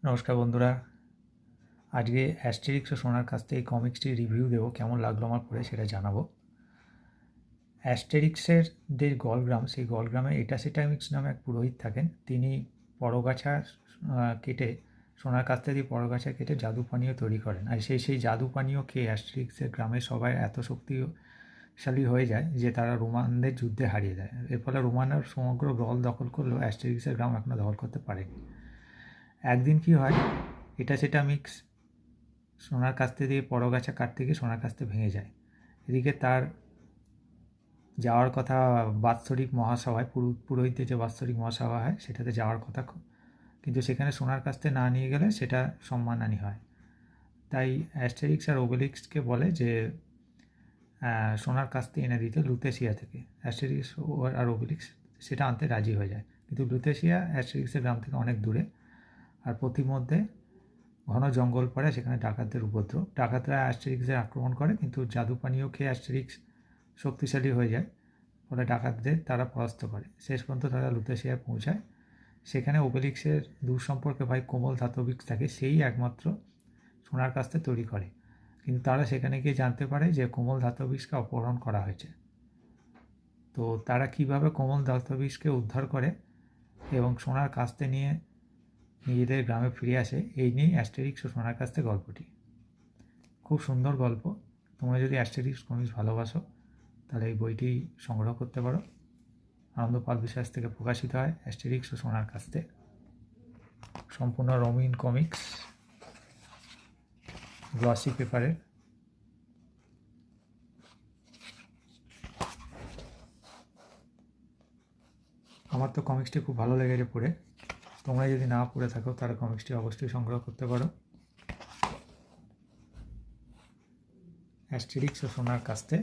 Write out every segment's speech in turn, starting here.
নমস্কার বন্ধুরা, আজকে অ্যাস্টেরিক্স ও সোনার কাছ থেকে এই কমিক্সটির রিভিউ দেবো। কেমন লাগলো আমার পড়ে সেটা জানাবো। অ্যাস্টেরিক্সের যে গলগ্রাম, সেই গলগ্রামে এটাসিটামিক্স নামে এক পুরোহিত থাকেন। তিনি পরগাছা কেটে, সোনার কাছ থেকে পরগাছা কেটে জাদু পানীয় তৈরি করেন। আর সেই জাদু পানীয় খেয়ে অ্যাস্টেরিক্সের গ্রামের সবাই এত শক্তিশালী হয়ে যায় যে তারা রোমানদের যুদ্ধে হারিয়ে দেয়। এর ফলে রোমানরা সমগ্র গল দখল করলেও অ্যাস্টেরিক্সের গ্রাম এখনও দখল করতে পারেনি। একদিন কি হয়, এটাসিটামিক্স সোনার কাস্তে দিয়ে পরগাছা কাটতে গিয়ে সোনার কাস্তে ভেঙে যায়। এদিকে তার যাওয়ার কথা বাৎসরিক মহাসভায়, পুরোহিতদের যে বাৎসরিক মহাসভা হয় সেটাতে যাওয়ার কথা, কিন্তু সেখানে সোনার কাস্তে না নিয়ে গেলে সেটা সম্মানহানি হয়। তাই অ্যাস্টেরিক্স আর ওবেলিক্সকে বলে যে সোনার কাস্তে এনে দিতে লুতেশিয়া থেকে। অ্যাস্টেরিক্স আর ওবেলিক্স সেটা আনতে রাজি হয়ে যায়, কিন্তু লুতেশিয়া অ্যাস্টেরিক্সের গ্রাম থেকে অনেক দূরে। আর পথিমধ্যে ঘন জঙ্গল পড়ে, সেখানে ডাকাতদের উপদ্রব। ডাকাতরা অ্যাস্টেরিক্সের আক্রমণ করে, কিন্তু জাদু পানীয় খেয়ে অ্যাস্টেরিক্স শক্তিশালী হয়ে যায়, ফলে ডাকাতদের তারা পরাস্ত করে। শেষ পর্যন্ত তারা লুতেশিয়ায় পৌঁছায়। সেখানে ওবেলিক্সের দূর সম্পর্কে ভাই কোমল ধাতবিক্স থাকে, সেই একমাত্র সোনার কাস্তে তৈরি করে। কিন্তু তারা সেখানে গিয়ে জানতে পারে যে কোমল ধাতবিক্সকে অপহরণ করা হয়েছে। তো তারা কিভাবে কোমল ধাতবিক্সকে উদ্ধার করে এবং সোনার কাস্তে নিয়ে নিজেদের গ্রামে ফিরে আসে, এই নিয়েই অ্যাস্টেরিক্স ও সোনার কাস্তে গল্পটি। খুব সুন্দর গল্প। তোমরা যদি অ্যাস্টেরিক্স কমিক্স ভালোবাসো তাহলে এই বইটি সংগ্রহ করতে পারো। আনন্দ পাল বিশ্বাস থেকে প্রকাশিত হয় অ্যাস্টেরিক্স ও সোনার কাস্তে, সম্পূর্ণ রঙিন কমিক্স, গ্লসি পেপারের। আমার তো কমিক্সটি খুব ভালো লেগেছে পড়ে। তোমরা যদি না পড়ে থাকো তাহলে কমিক্সটি অবশ্যই সংগ্রহ করতে পারো। অ্যাস্টেরিক্স ও সোনার কাস্তে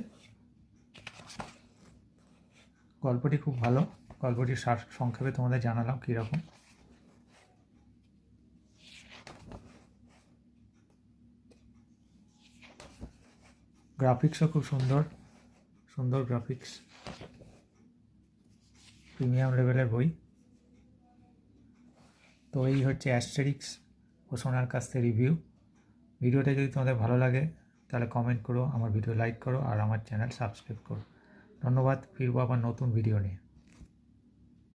গল্পটি খুব ভালো। গল্পটির সংক্ষেপে তোমাদের জানালাম কীরকম। গ্রাফিক্সও খুব সুন্দর, সুন্দর গ্রাফিক্স, প্রিমিয়াম লেভেলের বই। তো এই হচ্ছে অ্যাস্টেরিক্স ও সোনার কাস্তে রিভিউ। ভিডিওটা যদি তোমাদের ভালো লাগে তাহলে কমেন্ট করো, আমার ভিডিও লাইক করো আর আমার চ্যানেল সাবস্ক্রাইব করো। ধন্যবাদ। ফিরবো আবার নতুন ভিডিও নিয়ে।